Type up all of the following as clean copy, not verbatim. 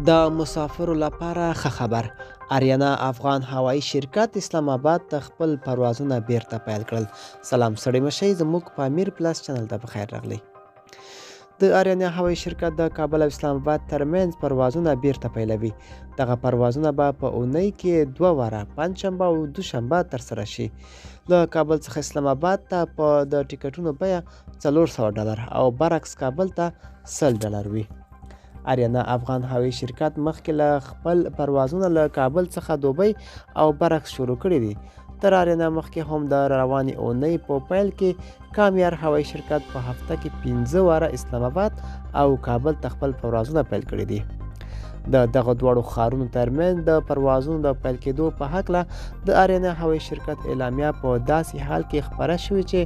د مسافرو لپاره ښه خبر. آریانا افغان هوایي شرکت اسلام آباد ته خپل پروازونه بیرته پیل کړل. سلام ستړي مشئ، زموږ په امیر پلس چینل ته بخیر راغلی. د آریانا هوایي شرکت د کابل او اسلام آباد ترمنځ پروازونه بیرته پیلوي. دغه پروازونه به په اونۍ کې 2 واره پنجشنبه او دوشنبه ترسره شي. له کابل څخه اسلام آباد ته د ټیکټونو بیه $400 او برعکس کابل ته $100 وي. آریانا افغان هوایي شرکت مخکې له خپل پروازونه له کابل څخه دوبۍ او برعکس شروع کړي دي. تر آریانا مخکې هم د روانې اونۍ په پیل کې کامیار هوایي شرکت په هفته کې 15 واره اسلام آباد او کابل ته خپل پروازونه پیل کړي دي. د دغه دواړو ښارونو ترمنځ د پروازونو د پیل کېدو په هکله د آریانا هوایي شرکت اعلامیه په داسې حال کې خپره شوې چې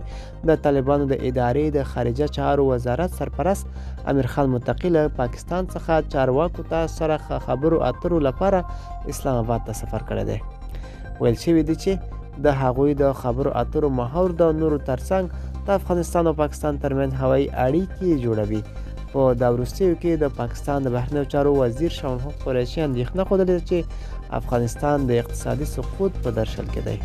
د طالبانو د ادارې د خارجه چارو وزارت سرپرست امیر خان متقي له پاکستان څخه چارواکو ته سره خبرو اترو لپاره اسلام آباد ته سفر کړی دی. ویل شوي دي چې د هغوی د خبرو اترو محور د نورو ترڅنګ د افغانستان او پاکستان ترمنځ هوایي اړیکې جوړوي. په دا وروستیو کې د پاکستان د بهرنیو چارو وزیر شاه محمود قریشي اندېښنه ښودلې ده چې افغانستان د اقتصادي سقوط په درشل کې دی.